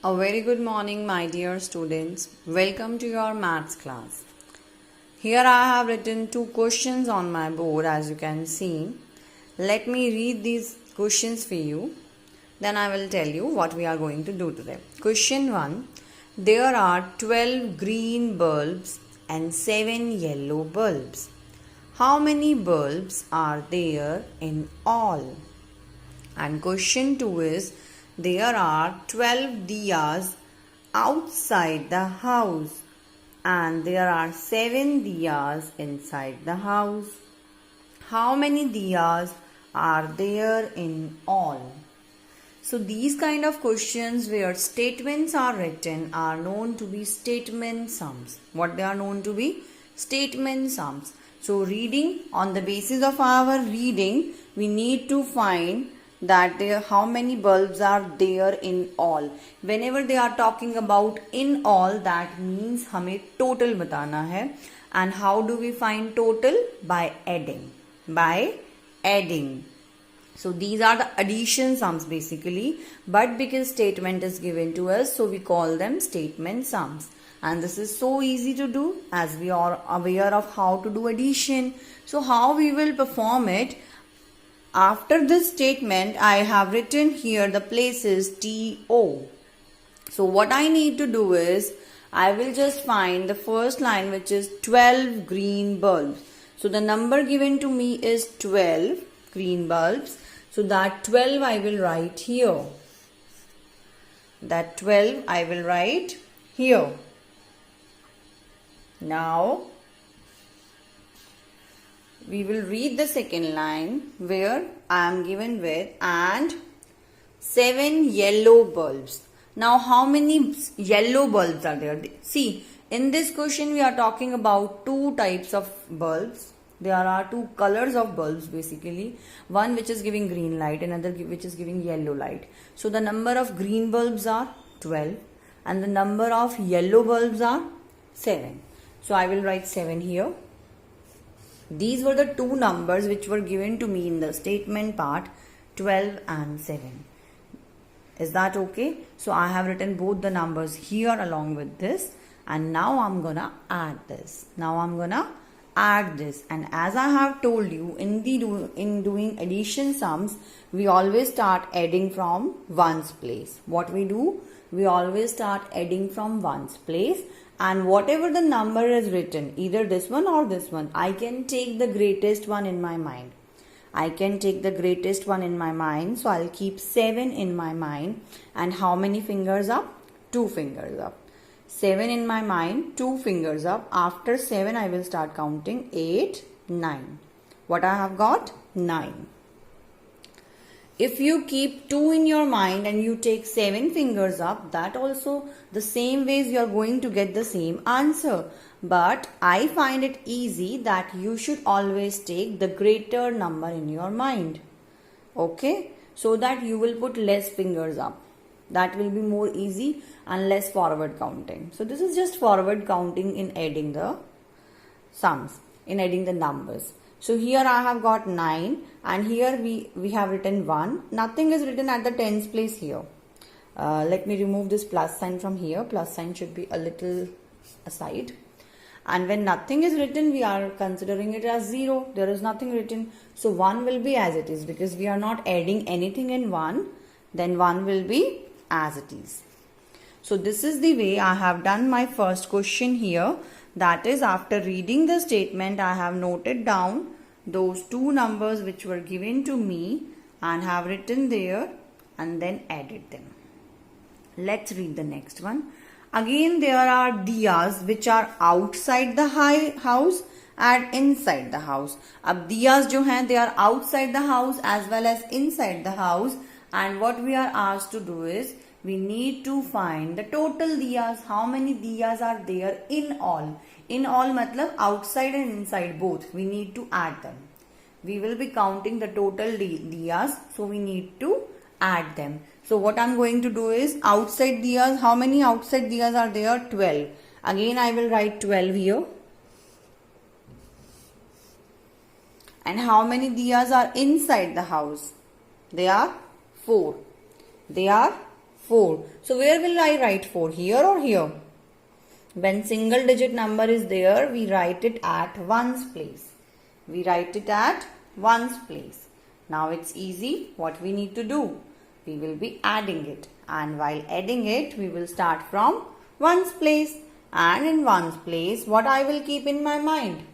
A very good morning, my dear students. Welcome to your maths class. Here I have written two questions on my board, as you can see. Let me read these questions for you. Then I will tell you what we are going to do today. Question 1. There are 12 green bulbs and 7 yellow bulbs. How many bulbs are there in all? And question 2 is, there are 12 diyas outside the house and there are 7 diyas inside the house. How many diyas are there in all? So these kind of questions where statements are written are known to be statement sums. What they are known to be? Statement sums. So reading, on the basis of our reading, we need to find that how many bulbs are there in all. Whenever they are talking about in all, that means हमें total बताना है. And how do we find total? By adding. By adding. So these are the addition sums basically, but because statement is given to us, so we call them statement sums. And this is so easy to do as we are aware of how to do addition. So how we will perform it? After this statement, I have written here the places TO. So what I need to do is, I will just find the first line, which is 12 green bulbs. So the number given to me is 12 green bulbs. So that 12 I will write here. That 12 I will write here. Now we will read the second line where I am given with and 7 yellow bulbs. Now how many yellow bulbs are there? See, in this question we are talking about two types of bulbs. There are two colors of bulbs basically. One which is giving green light, another which is giving yellow light. So the number of green bulbs are 12 and the number of yellow bulbs are 7. So I will write 7 here. These were the two numbers which were given to me in the statement part, 12 and 7. Is that okay? So I have written both the numbers here along with this, and now I'm gonna add this. And as I have told you, in doing addition sums, we always start adding from ones place. What we do? We always start adding from ones place. And whatever the number is written, either this one or this one, I can take the greatest one in my mind. So I'll keep 7 in my mind. And how many fingers up? 2 fingers up. 7 in my mind, 2 fingers up. After 7, I will start counting 8, 9. What I have got? 9. If you keep 2 in your mind and you take 7 fingers up, that also the same ways you are going to get the same answer. But I find it easy that you should always take the greater number in your mind. Okay? So that you will put less fingers up. That will be more easy and less forward counting. So this is just forward counting in adding the sums, in adding the numbers. So here I have got 9 and here we have written 1. Nothing is written at the tens place here. Let me remove this plus sign from here. Plus sign should be a little aside. And when nothing is written, we are considering it as 0. There is nothing written. So 1 will be as it is because we are not adding anything in 1. Then 1 will be as it is. So this is the way I have done my first question here. That is, after reading the statement, I have noted down those two numbers which were given to me and have written there and then added them. Let's read the next one. Again, there are diyas which are outside the house and inside the house. Ab diyas jo hain, they are outside the house as well as inside the house. And what we are asked to do is, we need to find the total diyas. How many diyas are there in all? In all matlab outside and inside both. We need to add them. We will be counting the total diyas. So we need to add them. So what I'm going to do is, outside diyas, how many outside diyas are there? 12. Again I will write 12 here. And how many diyas are inside the house? They are 4. 4. So where will I write 4? Here or here? When single digit number is there, we write it at ones place. We write it at ones place. Now it's easy. What we need to do? We will be adding it. And while adding it, we will start from ones place. And in ones place, what I will keep in my mind?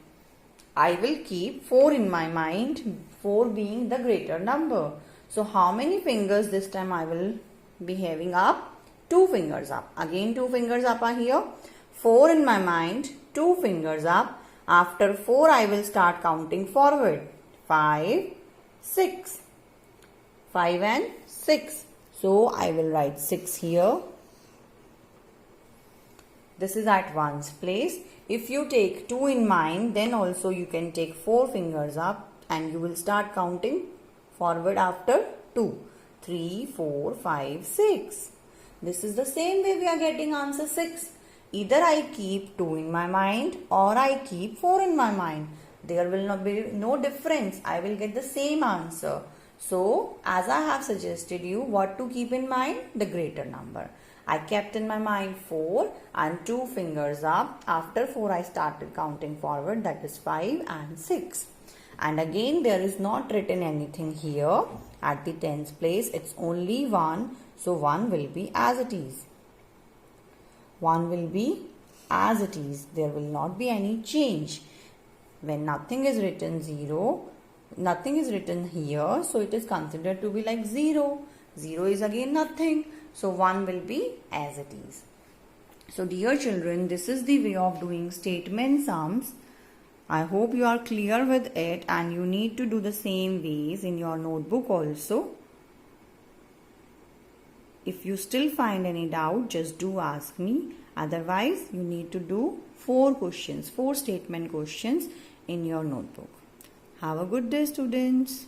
I will keep 4 in my mind, 4 being the greater number. So how many fingers this time I will be having up? 2 fingers up. Again 2 fingers up are here. 4 in my mind, 2 fingers up. After 4 I will start counting forward. 5, 6. 5 and 6. So I will write 6 here. This is at ones place. If you take 2 in mind, then also you can take 4 fingers up and you will start counting forward after 2. 3, 4, 5, 6. This is the same way we are getting answer 6. Either I keep 2 in my mind or I keep 4 in my mind. There will not be no difference. I will get the same answer. So, as I have suggested you what to keep in mind, the greater number. I kept in my mind 4 and 2 fingers up. After 4 I started counting forward, that is 5 and 6. And again there is not written anything here at the tens place. It's only 1. So 1 will be as it is. 1 will be as it is. There will not be any change. When nothing is written 0, nothing is written here, so it is considered to be like 0. 0 is again nothing. So 1 will be as it is. So dear children, this is the way of doing statement sums. I hope you are clear with it and you need to do the same ways in your notebook also. If you still find any doubt, just do ask me. Otherwise, you need to do 4 questions, 4 statement questions in your notebook. Have a good day, students.